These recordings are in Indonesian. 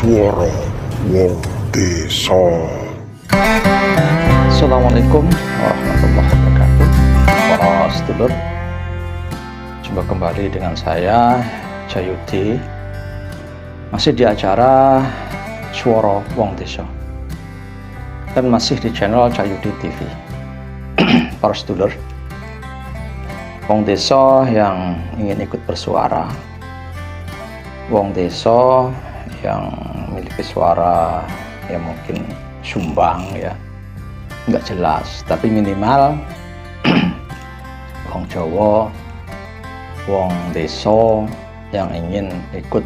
Suara Wong Desa. Assalamualaikum warahmatullahi wabarakatuh. Para sedulur, jumpa kembali dengan saya Jayudi, masih di acara Suara Wong Desa dan masih di channel Jayudi TV. Para sedulur, Wong Desa yang ingin ikut bersuara, Wong Desa yang memiliki suara yang mungkin sumbang ya, nggak jelas, tapi minimal Wong Jawa, Wong Desa yang ingin ikut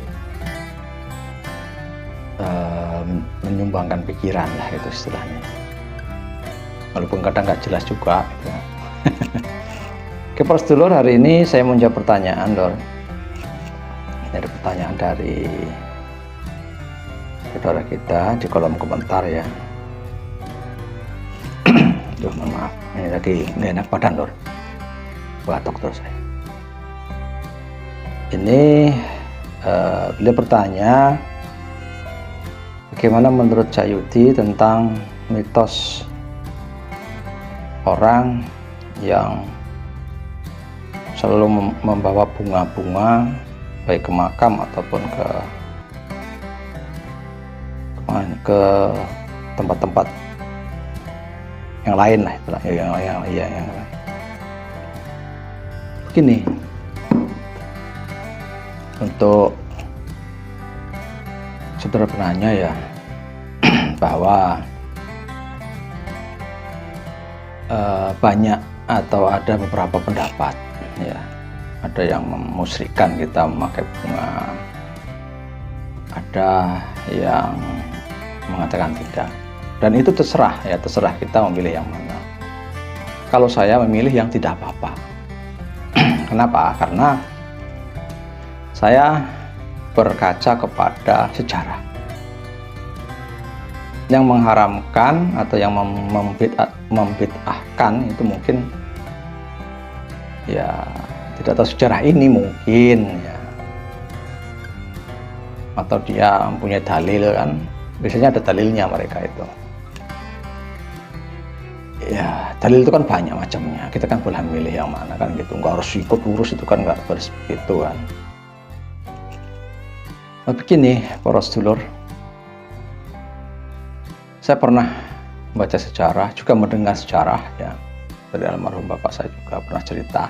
menyumbangkan pikiran lah, itu istilahnya, walaupun kadang nggak jelas juga gitu. Oke para sedulur, hari ini saya mau jawab pertanyaan Lor. Ini ada pertanyaan dari saudara kita di kolom komentar ya. Duh, mohon maaf, ini lagi nggak enak badan Lor, batuk terus saya. Ini beliau bertanya, bagaimana menurut Jayudi tentang mitos orang yang selalu membawa bunga-bunga baik ke makam ataupun ke tempat-tempat yang lain lah, yang lain. Begini, untuk saudara penanya ya, bahwa banyak atau ada beberapa pendapat ya, ada yang memusyrikan kita memakai bunga, ada yang mengatakan tidak, dan itu terserah ya, terserah kita memilih yang mana. Kalau saya memilih yang tidak apa-apa. Kenapa? Karena saya berkaca kepada sejarah. Yang mengharamkan atau yang membid'ahkan itu mungkin ya tidak tahu sejarah ini mungkin ya, atau dia mempunyai dalil kan, biasanya ada dalilnya mereka itu ya. Dalil itu kan banyak macamnya, kita kan boleh milih yang mana kan gitu, nggak harus ikut lurus, itu kan nggak harus begitu kan. Nah, begini para sedulur, saya pernah baca sejarah, juga mendengar sejarah ya, dari almarhum bapak saya juga pernah cerita,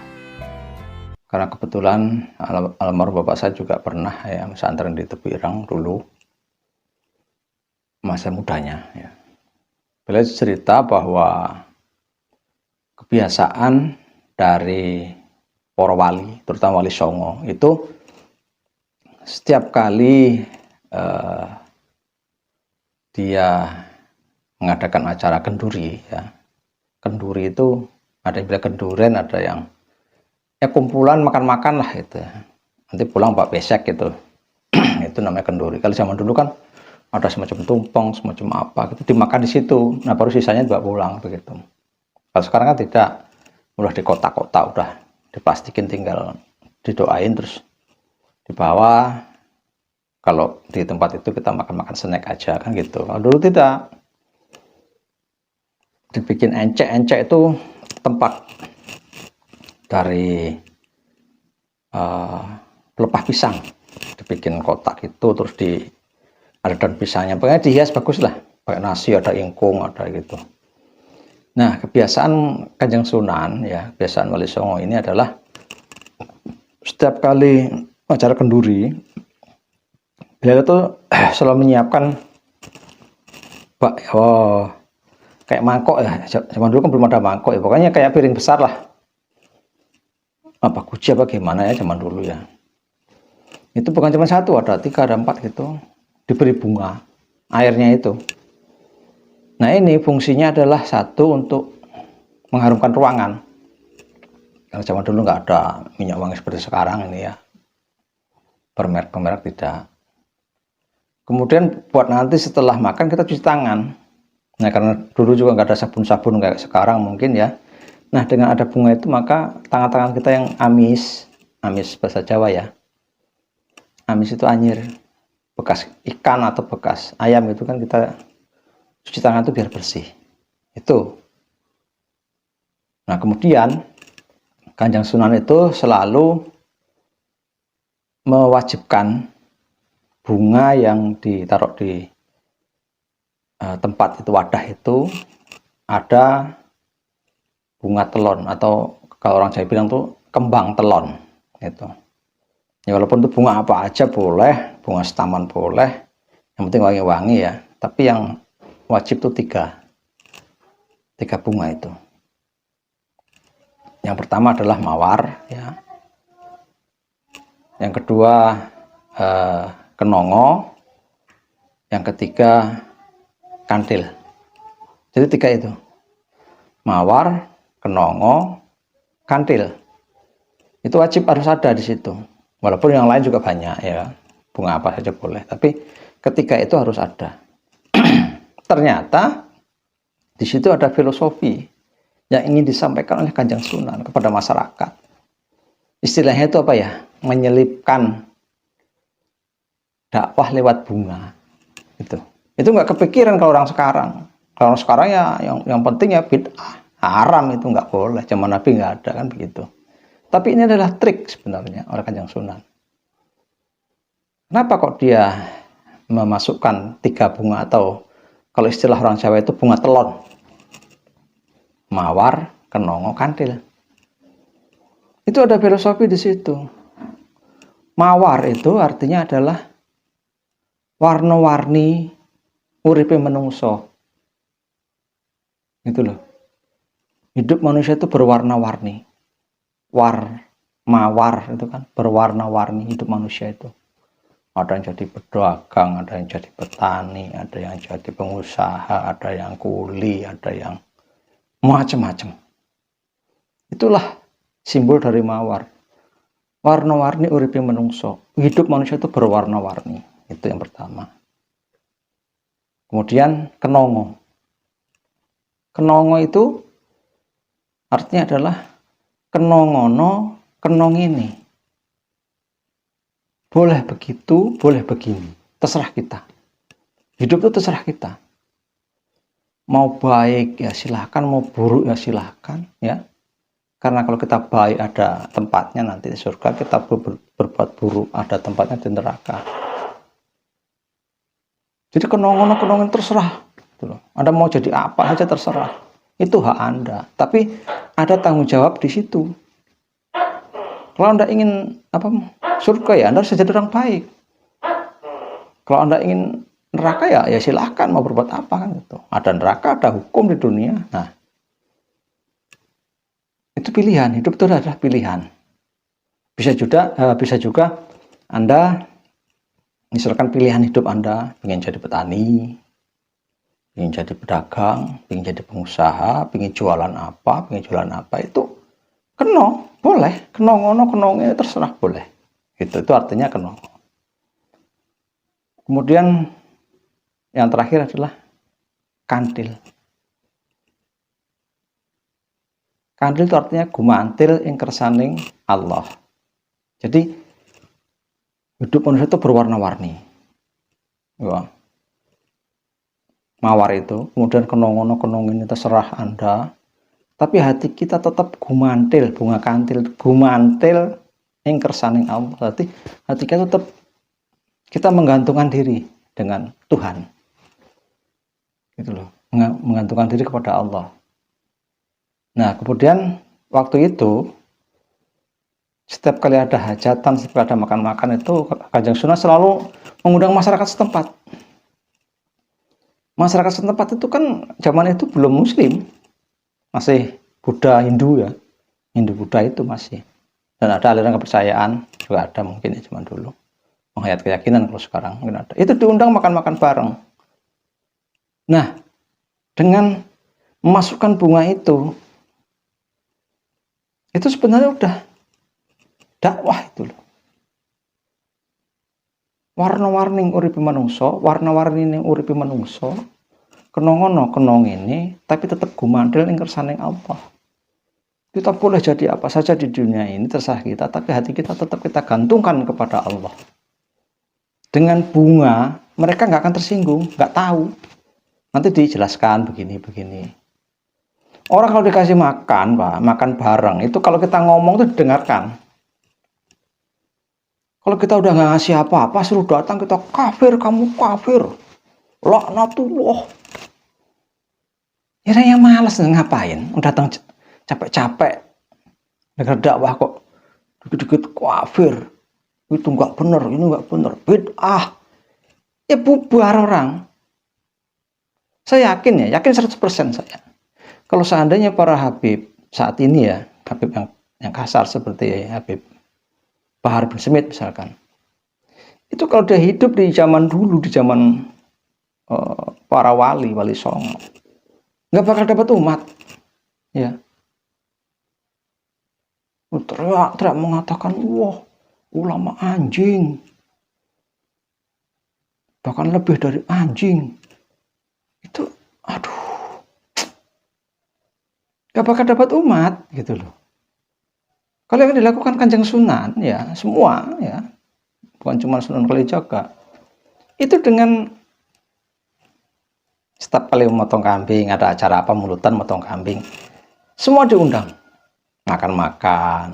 karena kebetulan almarhum bapak saya juga pernah ya pesantren di Tebirang dulu masa mudanya ya. Beliau cerita bahwa kebiasaan dari para wali, terutama Wali Songo, itu setiap kali dia mengadakan acara kenduri ya, kenduri itu ada yang bilang kenduren, ada yang ya kumpulan makan-makan lah itu, nanti pulang Pak Besek gitu. Itu namanya kenduri. Kalau zaman dulu kan ada semacam tumpeng, semacam apa gitu, dimakan di situ, nah baru sisanya dibawa pulang begitu. Kalau sekarang kan tidak, udah di kota-kota, udah diplastikin, tinggal didoain terus dibawa. Kalau di tempat itu kita makan-makan snack aja kan gitu. Kalau dulu tidak, dibikin encek-encek, itu tempat dari pelepah pisang, dibikin kotak itu, terus ada daun pisangnya, pokoknya dihias bagus lah, pakai nasi, ada ingkung, ada gitu. Nah, kebiasaan Kanjeng Sunan ya, kebiasaan Wali Songo ini adalah setiap kali acara kenduri, beliau itu selalu menyiapkan kayak mangkok ya, zaman dulu kan belum ada mangkok ya, pokoknya kayak piring besar lah, apa kuci apa gimana ya zaman dulu ya. Itu bukan cuma satu, ada 3, ada 4 gitu, diberi bunga, airnya itu. Nah ini fungsinya adalah satu, untuk mengharumkan ruangan. Karena zaman dulu nggak ada minyak wangi seperti sekarang ini ya, bermerek-merek tidak. Kemudian buat nanti setelah makan kita cuci tangan. Nah karena dulu juga nggak ada sabun-sabun kayak sekarang mungkin ya. Nah dengan ada bunga itu, maka tangan-tangan kita yang amis bahasa Jawa ya, amis itu anyir, bekas ikan atau bekas ayam itu kan kita cuci tangan itu biar bersih. Itu. Nah, kemudian Kanjeng Sunan itu selalu mewajibkan bunga yang ditaruh di tempat itu, wadah itu, ada bunga telon, atau kalau orang Jawa bilang tuh kembang telon gitu. Ya walaupun itu bunga apa aja boleh, bunga setaman boleh, yang penting wangi-wangi ya. Tapi yang wajib tuh tiga bunga itu. Yang pertama adalah mawar, ya. Yang kedua kenongo, yang ketiga kantil. Jadi tiga itu, mawar, kenongo, kantil. Itu wajib harus ada di situ. Walaupun yang lain juga banyak ya, bunga apa saja boleh, tapi ketiga itu harus ada. Ternyata di situ ada filosofi yang ingin disampaikan oleh Kanjeng Sunan kepada masyarakat. Istilahnya itu apa ya? Menyelipkan dakwah lewat bunga. Itu nggak kepikiran kalau orang sekarang. Kalau orang sekarang ya yang penting ya bid'ah, haram, itu nggak boleh. Zaman Nabi nggak ada kan begitu. Tapi ini adalah trik sebenarnya oleh Kanjeng Sunan. Kenapa kok dia memasukkan tiga bunga, atau kalau istilah orang Jawa itu bunga telon, mawar, kenongo, kantil. Itu ada filosofi di situ. Mawar itu artinya adalah warna-warni uripe menungso. Gitu loh. Hidup manusia itu berwarna-warni. Mawar itu kan berwarna-warni hidup manusia itu. Ada yang jadi pedagang, ada yang jadi petani, ada yang jadi pengusaha, ada yang kuli, ada yang macam-macam. Itulah simbol dari mawar. Warna-warni uripe menungso. Hidup manusia itu berwarna-warni. Itu yang pertama. Kemudian kenongo. Kenongo itu artinya adalah kenongono, kenong ini. Boleh begitu, boleh begini. Terserah kita. Hidup itu terserah kita. Mau baik ya silahkan, mau buruk ya silahkan, ya. Karena kalau kita baik ada tempatnya nanti di surga, kita berbuat buruk ada tempatnya di neraka. Jadi kenongan terserah. Anda mau jadi apa saja terserah. Itu hak Anda. Tapi ada tanggung jawab di situ. Kalau Anda ingin surga ya Anda harus jadi orang baik. Kalau Anda ingin neraka ya silahkan mau berbuat apa kan gitu. Ada neraka, ada hukum di dunia. Nah, itu pilihan. Hidup itu adalah pilihan. Bisa juga Anda misalkan pilihan hidup Anda ingin jadi petani, ingin jadi pedagang, ingin jadi pengusaha, ingin jualan apa, itu kenong, boleh. Kenong ini terserah, boleh. Itu artinya kenong. Kemudian yang terakhir adalah kantil. Kantil itu artinya gumantil ing kersaning Allah. Jadi hidup manusia itu berwarna-warni. Ya. Mawar itu, kemudian kenong ini terserah Anda. Tapi hati kita tetap gumantil, bunga kantil, gumantil ing kersaning Allah. Berarti hati kita tetap kita menggantungkan diri dengan Tuhan. Gitu loh, menggantungkan diri kepada Allah. Nah, kemudian waktu itu setiap kali ada hajatan, setiap ada makan-makan itu Kanjeng Sunan selalu mengundang masyarakat setempat. Masyarakat setempat itu kan zaman itu belum Muslim, masih Buddha Hindu ya, Hindu Buddha itu masih. Dan ada aliran kepercayaan juga ada mungkin ya zaman dulu. Menghayat keyakinan kalau sekarang mungkin ada. Itu diundang makan-makan bareng. Nah, dengan memasukkan bunga itu sebenarnya udah dakwah itu loh. Warna-warni uripe manungso, warna-warni uripe manungso, kenongono kenong ini, tapi tetap gumantil ing kersaning Allah. Kita boleh jadi apa saja di dunia ini terserah kita, tapi hati kita tetap kita gantungkan kepada Allah. dengan bunga mereka nggak akan tersinggung, nggak tahu. Nanti dijelaskan begini. Orang kalau dikasih makan, Pak, makan bareng, itu kalau kita ngomong tuh didengarkan. Kalau kita udah nggak ngasih apa-apa, suruh datang kita kafir, kamu kafir, laknatullah. Ya yang malas ngapain? Udah datang capek-capek, dengar dakwah kok dikit-dikit kafir, itu nggak bener, ini nggak bener, bid'ah. Ya bubar orang. Saya yakin 100% saya. Kalau seandainya para Habib saat ini ya, Habib yang kasar seperti Habib Bahar bin Smith misalkan, itu kalau dia hidup di zaman dulu, di zaman para wali songo, nggak bakal dapat umat, ya. Teriak mengatakan, wah, ulama anjing, bahkan lebih dari anjing. Itu, aduh, nggak bakal dapat umat, gitu loh. Kalau yang dilakukan Kanjeng Sunan, ya semua, ya, bukan cuma Sunan Kalijaga, itu dengan setiap kali memotong kambing, ada acara apa, mulutan motong kambing, semua diundang, makan-makan.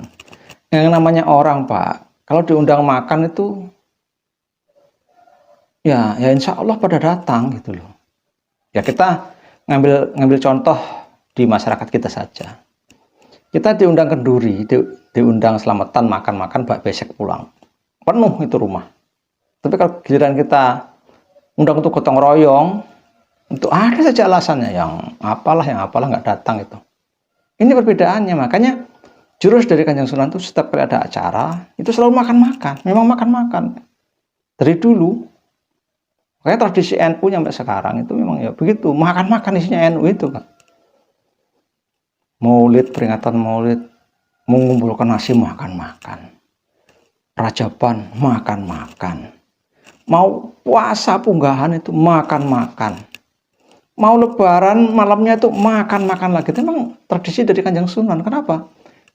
Yang namanya orang, Pak, kalau diundang makan itu, ya insya Allah pada datang, gitu loh. Ya kita ngambil contoh di masyarakat kita saja. Kita diundang kenduri, diundang selamatan, makan-makan, besek pulang. Penuh itu rumah. Tapi kalau giliran kita undang untuk gotong royong, untuk ada saja alasannya, yang apalah nggak datang itu. Ini perbedaannya, makanya jurus dari Kanjeng Sunan itu setiap kali ada acara, itu selalu makan-makan, memang makan-makan. Dari dulu, makanya tradisi NU sampai sekarang itu memang ya begitu, makan-makan isinya NU itu, Kak. Maulid, peringatan Maulid, mengumpulkan nasi, makan-makan. Rajaban, makan-makan. Mau puasa punggahan itu makan-makan. Mau lebaran malamnya itu makan-makan lagi. Itu memang tradisi dari Kanjeng Sunan. Kenapa?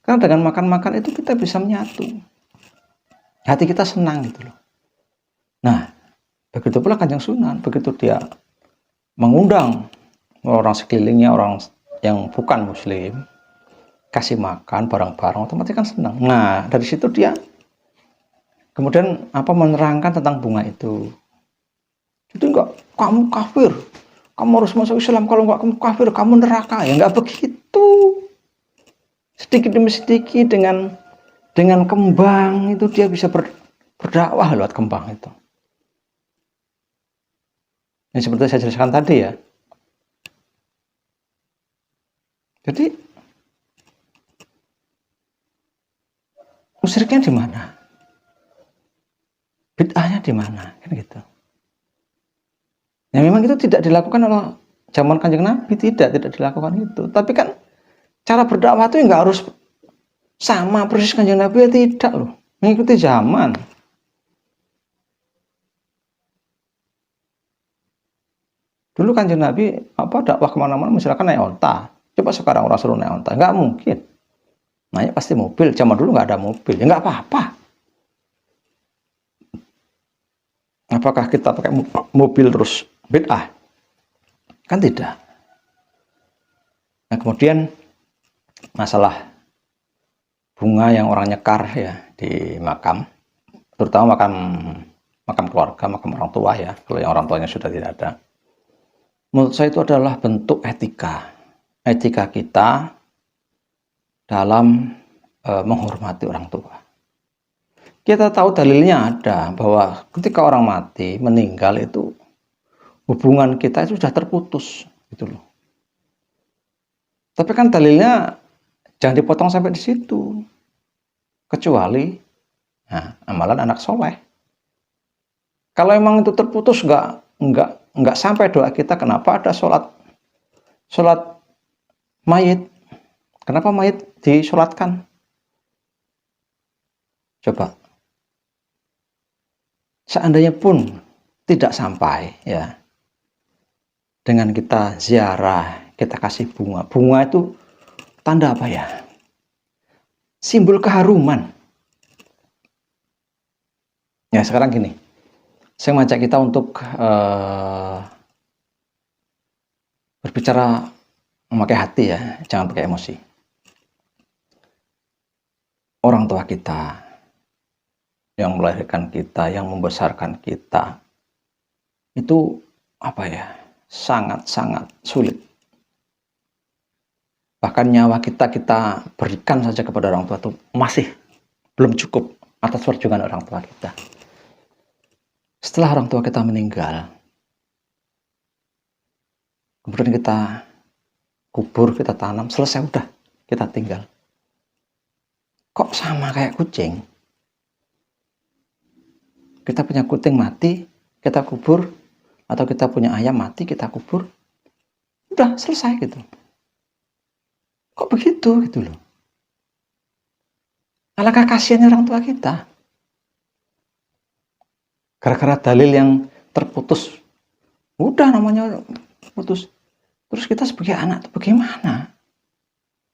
Karena dengan makan-makan itu kita bisa menyatu. Hati kita senang gitu loh. Nah, begitu pula Kanjeng Sunan. Begitu dia mengundang orang sekelilingnya, orang yang bukan muslim, kasih makan bareng-bareng, otomatis kan senang. Nah, dari situ dia kemudian menerangkan tentang bunga itu. Itu enggak, kamu kafir, kamu harus masuk Islam, kalau enggak kamu kafir, kamu neraka. Ya enggak begitu. Sedikit demi sedikit dengan kembang itu dia bisa berdakwah lewat kembang itu. Yang seperti saya jelaskan tadi ya. Jadi musyriknya di mana? Bid'ahnya di mana? Kan gitu. Ya memang itu tidak dilakukan oleh zaman Kanjeng Nabi, tidak dilakukan itu. Tapi kan cara berdakwah itu nggak harus sama persis Kanjeng Nabi, ya tidak loh. Mengikuti zaman. Dulu Kanjeng Nabi dakwah kemana-mana misalkan naik onta. Coba sekarang orang suruh naik onta, nggak mungkin. Naik pasti mobil. Zaman dulu nggak ada mobil, ya nggak apa-apa. Apakah kita pakai mobil terus bid'ah? Kan tidak. Nah kemudian masalah bunga yang orang nyekar ya di makam, terutama makam keluarga, makam orang tua ya, kalau yang orang tuanya sudah tidak ada. Menurut saya itu adalah bentuk etika kita dalam menghormati orang tua. Kita tahu dalilnya ada bahwa ketika orang mati, meninggal itu hubungan kita itu sudah terputus gitu loh. Tapi kan dalilnya jangan dipotong sampai di situ. Kecuali amalan anak soleh. Kalau emang itu terputus nggak sampai doa kita, kenapa ada sholat mayit? Kenapa mayit disolatkan? Coba. Seandainya pun tidak sampai ya, dengan kita ziarah, kita kasih bunga. Bunga itu tanda apa ya? Simbol keharuman. Ya sekarang gini, Saya mengajak kita untuk berbicara memakai hati ya, jangan pakai emosi. Orang tua kita yang melahirkan kita, yang membesarkan kita, itu apa ya, sangat-sangat sulit. Bahkan nyawa kita berikan saja kepada orang tua itu masih belum cukup atas perjuangan orang tua kita. Setelah orang tua kita meninggal, kemudian kita kubur, kita tanam, selesai udah, kita tinggal. Kok sama kayak kucing? Kita punya kucing mati, kita kubur, atau kita punya ayam mati, kita kubur, udah selesai gitu. Kok begitu gitu loh? Alangkah kasihannya orang tua kita. Gara-gara dalil yang terputus, udah namanya putus. Terus kita sebagai anak itu bagaimana?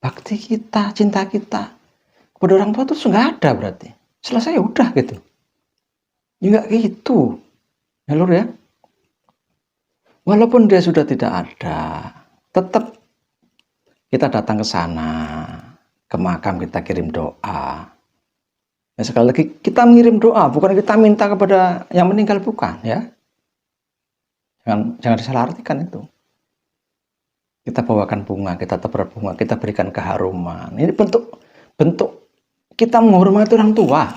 Bakti kita, cinta kita kepada orang tua itu nggak ada berarti. Selesai udah gitu. Ya nggak gitu. Ya lur ya. Walaupun dia sudah tidak ada, tetap kita datang ke sana, ke makam kita kirim doa. Ya sekali lagi kita mengirim doa, bukan kita minta kepada yang meninggal, bukan ya. Jangan disalahartikan itu. Kita bawakan bunga, kita tebar bunga, kita berikan keharuman. Ini bentuk kita menghormati orang tua.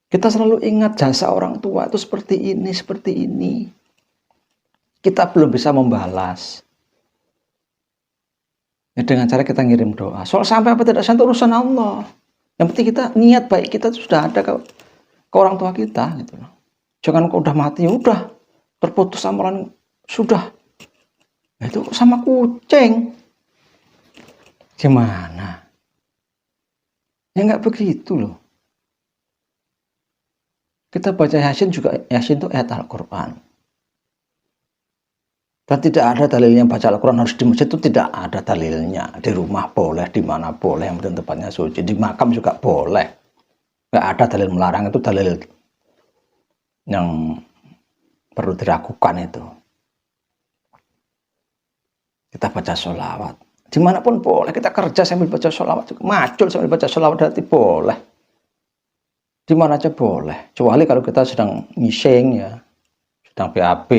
Kita selalu ingat jasa orang tua itu seperti ini, seperti ini. Kita belum bisa membalas. Ya, dengan cara kita ngirim doa. Soal sampai apa tidak sampai urusan Allah. Yang penting kita niat baik kita sudah ada ke orang tua kita gitu loh. Jangan kok udah mati ya udah terputus amalan sudah. Itu sama kucing. Gimana? Ya nggak begitu loh. Kita baca Yasin juga, Yasin itu ayat Al-Quran. Dan tidak ada dalilnya baca Al-Quran harus di masjid, itu tidak ada dalilnya. Di rumah boleh, di mana boleh, yang penting tempatnya suci. Di makam juga boleh. Nggak ada dalil melarang, itu dalil yang perlu diragukan itu. Kita baca sholawat. Dimanapun boleh, kita kerja sambil baca sholawat. Macul sambil baca sholawat berarti boleh. Dimana aja boleh. Kecuali kalau kita sedang ngising ya, sedang BAB,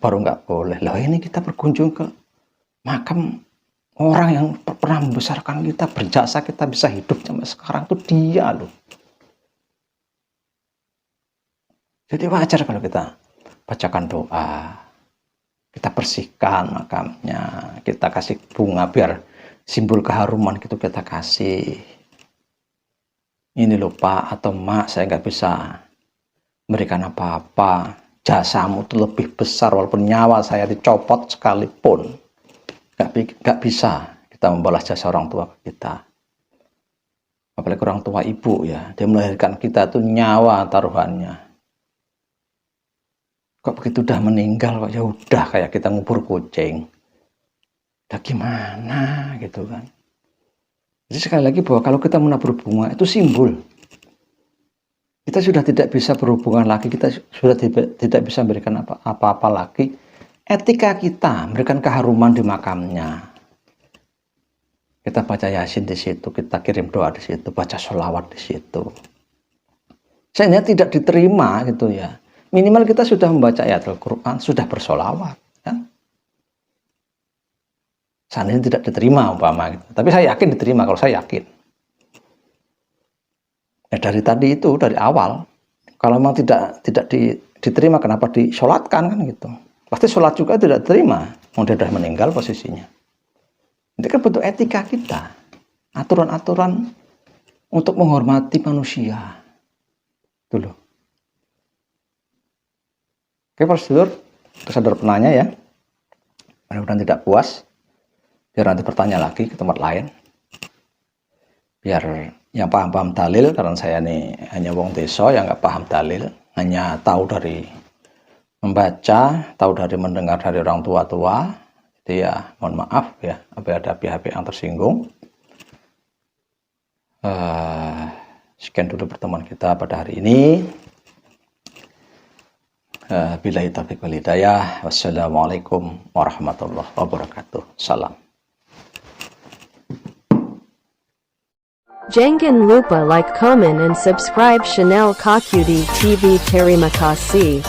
baru nggak boleh. Lah ini kita berkunjung ke makam orang yang pernah membesarkan kita, berjasa kita bisa hidup sampai sekarang, tuh dia loh. Jadi wajar kalau kita bacakan doa, kita bersihkan makamnya, kita kasih bunga biar simbol keharuman gitu kita kasih. Ini loh Pak atau Mak, saya nggak bisa memberikan apa-apa. Jasamu itu lebih besar, walaupun nyawa saya dicopot sekalipun. Gak bisa kita membalas jasa orang tua kita. Apalagi orang tua ibu ya, dia melahirkan kita itu nyawa taruhannya. Kok begitu udah meninggal kok ya udah kayak kita ngubur kucing. Udah gimana gitu kan. Jadi sekali lagi bahwa kalau kita menabur bunga itu simbol. Kita sudah tidak bisa berhubungan lagi, kita sudah tidak bisa memberikan apa-apa lagi. Etika kita memberikan keharuman di makamnya. Kita baca Yasin di situ, kita kirim doa di situ, baca sholawat di situ. Sayangnya tidak diterima gitu ya. Minimal kita sudah membaca ayat Al-Quran, sudah bersolawat. Kan? Seandainya tidak diterima umpama gitu. Tapi saya yakin diterima, kalau saya yakin. Ya dari tadi itu, dari awal, kalau memang tidak diterima, kenapa disolatkan kan gitu. Pasti sholat juga tidak diterima, dia sudah meninggal posisinya. Itu kan bentuk etika kita, aturan-aturan untuk menghormati manusia. Itu loh. Oke, para sedulur, saudara penanya ya, mudah-mudahan tidak puas. Biar nanti bertanya lagi ke tempat lain. Biar yang paham-paham dalil, karena saya ini hanya wong desa yang nggak paham dalil, hanya tahu dari membaca, tahu dari mendengar dari orang tua-tua. Jadi ya mohon maaf ya, apabila ada pihak-pihak yang tersinggung. Sekian dulu pertemuan kita pada hari ini. Billahi taufiq wal hidayah. Wassalamualaikum warahmatullahi wabarakatuh. Salam. Jangan lupa like, comment and subscribe channel Kakudi TV. Terima kasih.